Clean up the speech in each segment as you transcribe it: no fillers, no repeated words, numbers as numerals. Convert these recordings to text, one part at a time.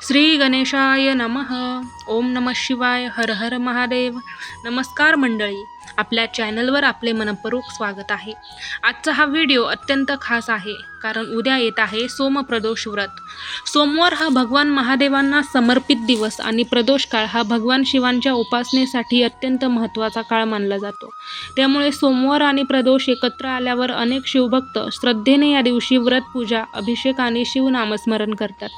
श्री गणेशाय नमः. ओम नमः शिवाय. हर हर महादेव. नमस्कार मंडळी, आपल्या चॅनलवर आपले मनपूर्वक स्वागत आहे. आजचा हा व्हिडिओ अत्यंत खास आहे कारण उद्या येत आहे सोमप्रदोष व्रत. सोमवार हा भगवान महादेवांना समर्पित दिवस आणि प्रदोष काळ हा भगवान शिवांच्या उपासनेसाठी अत्यंत महत्त्वाचा काळ मानला जातो. त्यामुळे सोमवार आणि प्रदोष एकत्र आल्यावर अनेक शिवभक्त श्रद्धेने या दिवशी व्रत, पूजा, अभिषेक आणि शिवनामस्मरण करतात.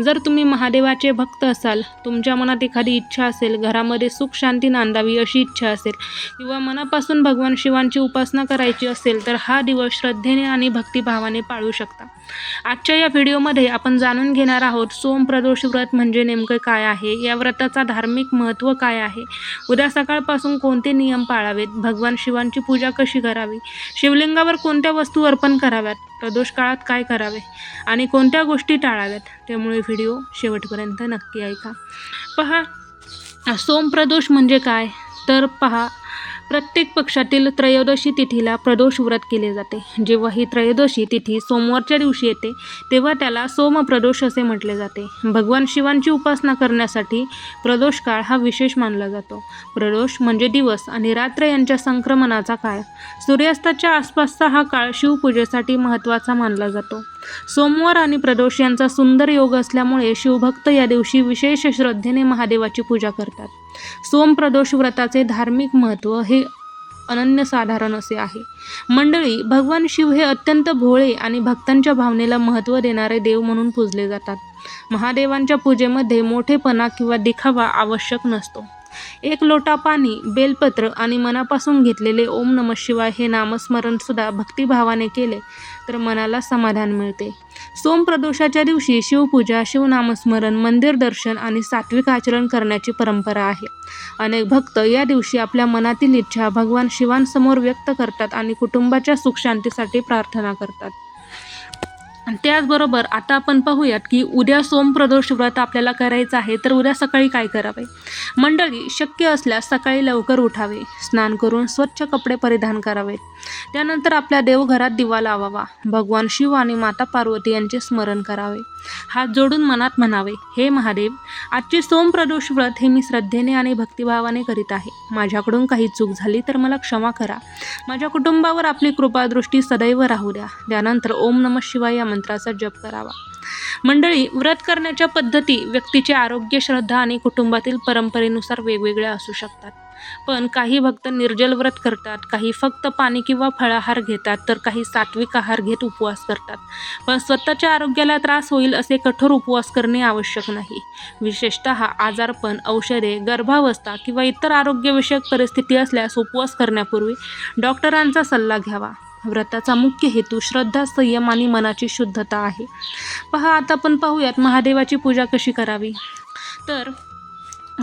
जर तुम्ही महादेवाचे भक्त असाल, तुमच्या मनात एखादी इच्छा असेल, घरामध्ये सुख शांती नांदावी अशी इच्छा असेल किंवा मनापासून भगवान शिवांची उपासना करायची असेल तर हा दिवस श्रद्धेने आणि भक्तिभावाने पाळू शकता. आजच्या या व्हिडिओमध्ये आपण जाणून घेणार आहोत सोमप्रदोष व्रत म्हणजे नेमकं काय आहे, या व्रताचा धार्मिक महत्त्व काय आहे, उद्या सकाळपासून कोणते नियम पाळावेत, भगवान शिवांची पूजा कशी करावी, शिवलिंगावर कोणत्या वस्तू अर्पण कराव्यात, प्रदोष काळात काय करावे आणि कोणत्या गोष्टी टाळाव्यात. त्यामुळे व्हिडिओ शेवटपर्यंत नक्की ऐका. पहा, सोमप्रदोष म्हणजे काय तर पहा, प्रत्येक पक्षातील त्रयोदशी तिथीला प्रदोष व्रत केले जाते. जेव्हा ही त्रयोदशी तिथी सोमवारच्या दिवशी येते तेव्हा त्याला सोमप्रदोष असे म्हटले जाते. भगवान शिवांची उपासना करण्यासाठी प्रदोष काळ हा विशेष मानला जातो. प्रदोष म्हणजे दिवस आणि रात्र यांच्या संक्रमणाचा काळ. सूर्यास्ताच्या आसपासचा हा काळ शिवपूजेसाठी महत्त्वाचा मानला जातो. सोमवार आणि प्रदोष यांचा सुंदर योग असल्यामुळे शिवभक्त या दिवशी विशेष श्रद्धेने महादेवाची पूजा करतात. सोमप्रदोष व्रताचे धार्मिक महत्त्व हे अनन्यसाधारण असे आहे. मंडळी, भगवान शिव हे अत्यंत भोळे आणि भक्तांच्या भावनेला महत्त्व देणारे देव म्हणून पूजले जातात. महादेवांच्या पूजेमध्ये मोठेपणा किंवा दिखावा आवश्यक नसतो. एक लोटा पाणी, बेलपत्र आणि मनापासून घेतलेले ओम नमः शिवाय हे नामस्मरण सुद्धा भक्तिभावाने केले तर मनाला समाधान मिळते. सोमप्रदोषाच्या दिवशी शिवपूजा, शिवनामस्मरण, मंदिर दर्शन आणि सात्विक आचरण करण्याची परंपरा आहे. अनेक भक्त या दिवशी आपल्या मनातील इच्छा भगवान शिवांसमोर व्यक्त करतात आणि कुटुंबाच्या सुखशांतीसाठी प्रार्थना करतात. त्याचबरोबर आता आपण पाहूयात की उद्या सोमप्रदोष व्रत आपल्याला करायचं आहे तर उद्या सकाळी काय करावे. मंडळी, शक्य असल्यास सकाळी लवकर उठावे, स्नान करून स्वच्छ कपडे परिधान करावेत. त्यानंतर आपल्या देवघरात दिवा लावावा, भगवान शिव आणि माता पार्वती यांचे स्मरण करावे, हात जोडून मनात म्हणावे, हे महादेव, आजचे सोमप्रदोष व्रत हे मी श्रद्धेने आणि भक्तिभावाने करीत आहे. माझ्याकडून काही चूक झाली तर मला क्षमा करा. माझ्या कुटुंबावर आपली कृपादृष्टी सदैव राहू द्या. त्यानंतर ओम नमः शिवाय या मंत्राचा जप करावा. मंडळी, व्रत करण्याच्या पद्धती व्यक्तीचे आरोग्य, श्रद्धा आणि कुटुंबातील परंपरेनुसार वेगवेगळ्या असू शकतात. पण काही भक्त निर्जल व्रत करतात, काही फक्त पाणी किंवा फळाहार घेतात तर काही सात्विक आहार घेत उपवास करतात. पण स्वतःच्या आरोग्याला त्रास होईल असे कठोर उपवास करणे आवश्यक नाही. विशेषतः आजारपण, औषधे, गर्भावस्था किंवा इतर आरोग्यविषयक परिस्थिती असल्यास उपवास करण्यापूर्वी डॉक्टरांचा सल्ला घ्यावा. व्रताचा मुख्य हेतू श्रद्धा, संयम आणि मनाची शुद्धता आहे. पहा, आता आपण पाहूयात महादेवाची पूजा कशी करावी. तर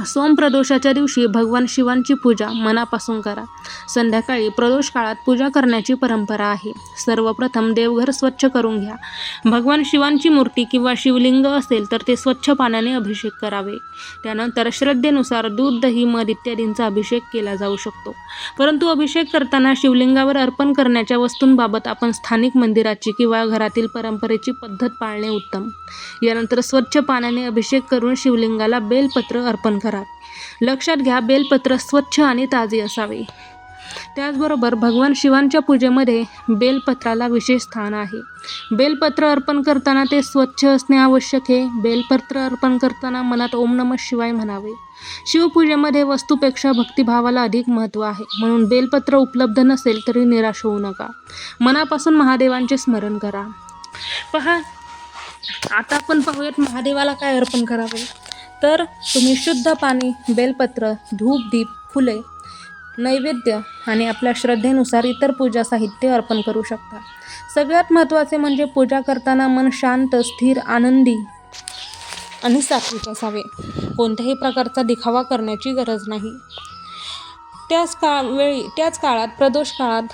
सोमप्रदोषाच्या दिवशी भगवान शिवांची पूजा मनापासून करा. संध्याकाळी प्रदोष काळात पूजा करण्याची परंपरा आहे. सर्वप्रथम देवघर स्वच्छ करून घ्या. भगवान शिवांची मूर्ती किंवा शिवलिंग असेल तर ते स्वच्छ पाण्याने अभिषेक करावे. त्यानंतर श्रद्धेनुसार दूध, दही, मध इत्यादींचा अभिषेक केला जाऊ शकतो. परंतु अभिषेक करताना शिवलिंगावर अर्पण करण्याच्या वस्तूंबाबत आपण स्थानिक मंदिराची किंवा घरातील परंपरेची पद्धत पाळणे उत्तम. यानंतर स्वच्छ पाण्याने अभिषेक करून शिवलिंगाला बेलपत्र अर्पण करा. लक्षात घ्या, बेलपत्र स्वच्छ आणि ताजे असावे. त्याचबरोबर भगवान शिवांच्या पूजेमध्ये बेलपत्राला विशेष स्थान आहे. बेलपत्र अर्पण करताना ते स्वच्छ असणे आवश्यक आहे. बेलपत्र अर्पण करताना मनात ओम नमः शिवाय म्हणावे. शिवपूजेमध्ये वस्तूपेक्षा भक्तिभावाला अधिक महत्त्व आहे, म्हणून बेलपत्र उपलब्ध नसेल तरी निराश होऊ नका. मनापासून महादेवांचे स्मरण करा. पहा, आता आपण पाहूयात महादेवाला काय अर्पण करावे. तर तुम्ही शुद्ध पाणी, बेलपत्र, धूप, दीप, फुले, नैवेद्य आणि आपल्या श्रद्धेनुसार इतर पूजा साहित्य अर्पण करू शकता. सगळ्यात महत्त्वाचे म्हणजे पूजा करताना मन शांत, स्थिर, आनंदी आणि सात्विक असावे. कोणत्याही प्रकारचा दिखावा करण्याची गरज नाही. त्याच काळात प्रदोष काळात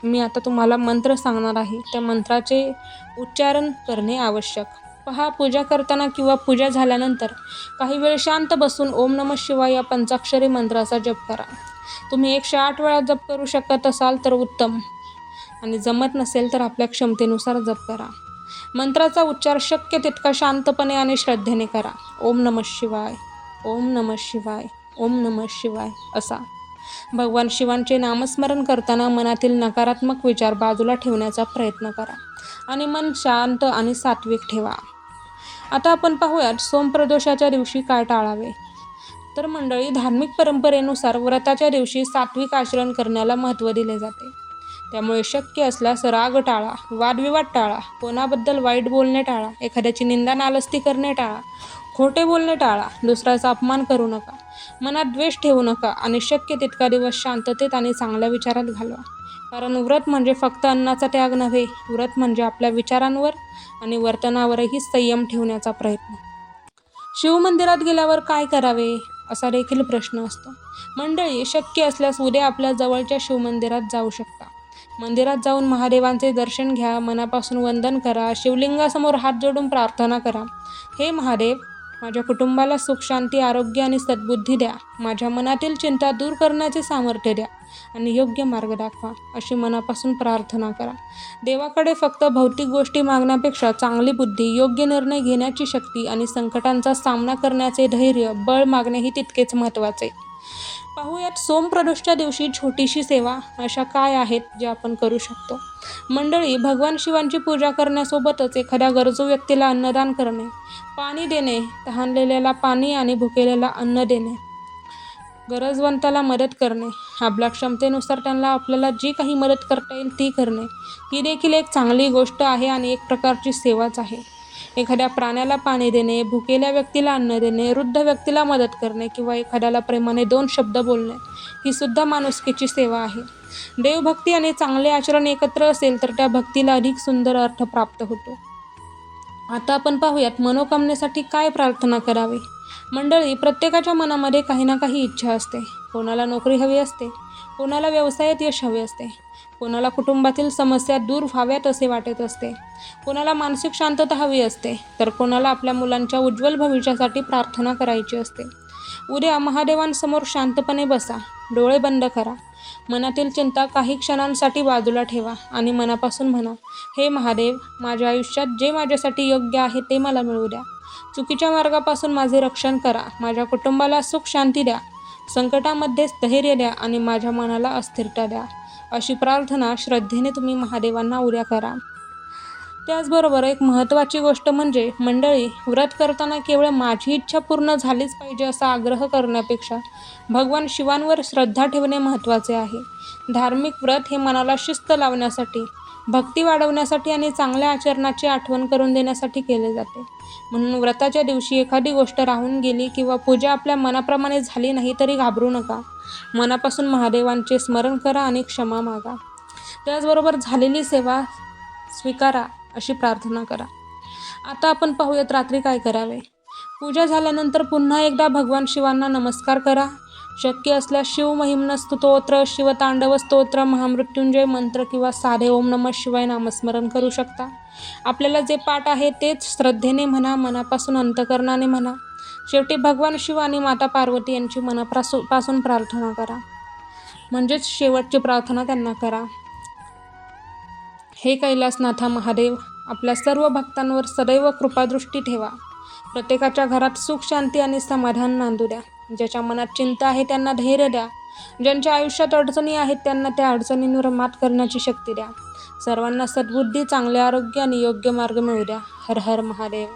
मी आता तुम्हाला मंत्र सांगणार आहे. त्या मंत्राचे उच्चारण करणे आवश्यक. पहा, पूजा करताना किंवा पूजा झाल्यानंतर काही वेळ शांत बसून ओम नमः शिवाय या पंचाक्षरी मंत्राचा जप करा. तुम्ही 108 वेळा जप करू शकत असाल तर उत्तम आणि जमत नसेल तर आपल्या क्षमतेनुसार जप करा. मंत्राचा उच्चार शक्य तितका शांतपणे आणि श्रद्धेने करा. ओम नमः शिवाय, ओम नमः शिवाय, ओम नमः शिवाय असा. भगवान शिवांचे नामस्मरण करताना मनातील नकारात्मक विचार बाजूला ठेवण्याचा प्रयत्न करा आणि मन शांत आणि सात्विक ठेवा. आता आपण पाहूयात सोमप्रदोषाच्या दिवशी काय टाळावे. तर मंडळी, धार्मिक परंपरेनुसार व्रताच्या दिवशी सात्विक आचरण करण्याला महत्त्व दिले जाते. त्यामुळे शक्य असल्यास राग टाळा, वादविवाद टाळा, कोणाबद्दल वाईट बोलणे टाळा, एखाद्याची निंदा नालस्ती करणे टाळा, खोटे बोलणे टाळा, दुसऱ्याचा अपमान करू नका, मनात द्वेष ठेवू नका आणि शक्य तितका दिवस शांततेत आणि चांगल्या विचारात घालवा. कारण व्रत म्हणजे फक्त अन्नाचा त्याग नव्हे, व्रत म्हणजे आपल्या विचारांवर आणि वर्तनावरही संयम ठेवण्याचा प्रयत्न. शिवमंदिरात गेल्यावर काय करावे असा देखील प्रश्न असतो. मंडळी, शक्य असल्यास उद्या आपल्या जवळच्या शिवमंदिरात जाऊ शकता. मंदिरात जाऊन महादेवांचे दर्शन घ्या, मनापासून वंदन करा, शिवलिंगासमोर हात जोडून प्रार्थना करा. हे महादेव, माझ्या कुटुंबाला सुख, शांती, आरोग्य आणि सद्बुद्धी द्या. माझ्या मनातील चिंता दूर करण्याचे सामर्थ्य द्या आणि योग्य मार्ग दाखवा, अशी मनापासून प्रार्थना करा. देवाकडे फक्त भौतिक गोष्टी मागण्यापेक्षा चांगली बुद्धी, योग्य निर्णय घेण्याची शक्ती आणि संकटांचा सामना करण्याचे धैर्य, बळ मागणे ही तितकेच महत्त्वाचे. पाहूयात सोमप्रदोषच्या दिवशी छोटीशी सेवा अशा काय आहेत ज्या आपण करू शकतो. मंडळी, भगवान शिवांची पूजा करण्यासोबतच एखाद्या गरजू व्यक्तीला अन्नदान करणे, पाणी देणे, तहानलेल्याला पाणी आणि भुकेलेला अन्न देणे, गरजवंताला मदत करणे, आपल्या क्षमतेनुसार त्यांना आपल्याला जी काही मदत करता येईल ती करणे, ही देखील एक चांगली गोष्ट आहे आणि एक प्रकारची सेवाच आहे. एखाद्या प्राण्याला पाणी देणे, भुकेल्या व्यक्तीला अन्न देणे, वृद्ध व्यक्तीला मदत करणे किंवा एखाद्याला प्रेमाने 2 शब्द बोलणे, ही सुद्धा माणुसकीची सेवा आहे. देवभक्ती आणि चांगले आचरण एकत्र असेल तर त्या भक्तीला अधिक सुंदर अर्थ प्राप्त होतो. आता आपण पाहूयात मनोकामनेसाठी काय प्रार्थना करावी. मंडळी, प्रत्येकाच्या मनामध्ये काही ना काही इच्छा असते. कोणाला नोकरी हवी असते, कोणाला व्यवसायात यश हवे असते, कोणाला कुटुंबातील समस्या दूर व्हाव्यात असे वाटत असते, कोणाला मानसिक शांतता हवी असते, तर कोणाला आपल्या मुलांच्या उज्ज्वल भविष्यासाठी प्रार्थना करायची असते. उद्या महादेवांसमोर शांतपणे बसा, डोळे बंद करा, मनातील चिंता काही क्षणांसाठी बाजूला ठेवा आणि मनापासून म्हणा, हे महादेव, माझ्या आयुष्यात जे माझ्यासाठी योग्य आहे ते मला मिळू द्या. चुकीच्या मार्गापासून माझे रक्षण करा, माझ्या कुटुंबाला सुख शांती द्या, संकटामध्ये धैर्य द्या आणि माझ्या मनाला अस्थिरता द्या. अशी प्रार्थना श्रद्धेने तुम्ही महादेवांना उद्या करा. त्याचबरोबर एक महत्त्वाची गोष्ट म्हणजे मंडळी, व्रत करताना केवळ माझी इच्छा पूर्ण झालीच पाहिजे असा आग्रह करण्यापेक्षा भगवान शिवांवर श्रद्धा ठेवणे महत्त्वाचे आहे. धार्मिक व्रत हे मनाला शिस्त लावण्यासाठी, भक्ती वाढवण्यासाठी आणि चांगल्या आचरणाची आठवण करून देण्यासाठी केले जाते. म्हणून व्रताच्या दिवशी एखादी गोष्ट राहून गेली किंवा पूजा आपल्या मनाप्रमाणे झाली नाही तरी घाबरू नका. मनापासून महादेवांचे स्मरण करा आणि क्षमा मागा. त्याचबरोबर झालेली सेवा स्वीकारा अशी प्रार्थना करा. आता आपण पाहूयात रात्री काय करावे. पूजा झाल्यानंतर पुन्हा एकदा भगवान शिवांना नमस्कार करा. शक्य असल्यास शिवमहिम्न स्तोत्र, शिवतांडव स्तोत्र, महामृत्युंजय मंत्र किंवा साधे ओम नमः शिवाय नामस्मरण करू शकता. आपल्याला जे पाठ आहे तेच श्रद्धेने म्हणा, मनापासून अंतःकरणाने म्हणा. शेवटी भगवान शिव आणि माता पार्वती यांची मनापासून प्रार्थना करा, म्हणजेच शेवटची प्रार्थना त्यांना करा. हे कैलासनाथा महादेव, आपल्या सर्व भक्तांवर सदैव कृपादृष्टी ठेवा. प्रत्येकाच्या घरात सुख, शांती आणि समाधान नांदू द्या. ज्याच्या मनात चिंता आहे त्यांना धैर्य द्या. ज्यांच्या आयुष्यात अडचणी आहेत त्यांना त्या अडचणींवर मात करण्याची शक्ती द्या. सर्वांना सद्बुद्धी, चांगले आरोग्य आणि योग्य मार्ग मिळू द्या. हर हर महादेव.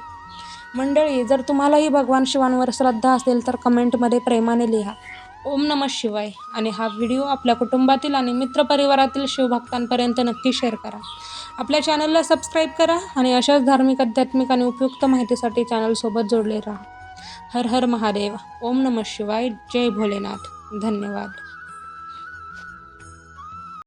मंडळी, जर तुम्हालाही भगवान शिवांवर श्रद्धा असेल तर कमेंटमध्ये प्रेमाने लिहा ओम नमः शिवाय आणि हा व्हिडिओ आपल्या कुटुंबातील आणि मित्रपरिवारातील शिवभक्तांपर्यंत नक्की शेअर करा. आपल्या चॅनलला सबस्क्राईब करा आणि अशाच धार्मिक, आध्यात्मिक आणि उपयुक्त माहितीसाठी चॅनलसोबत जोडले राहा. हर हर महादेव. ओम नमः शिवाय. जय भोलेनाथ. धन्यवाद.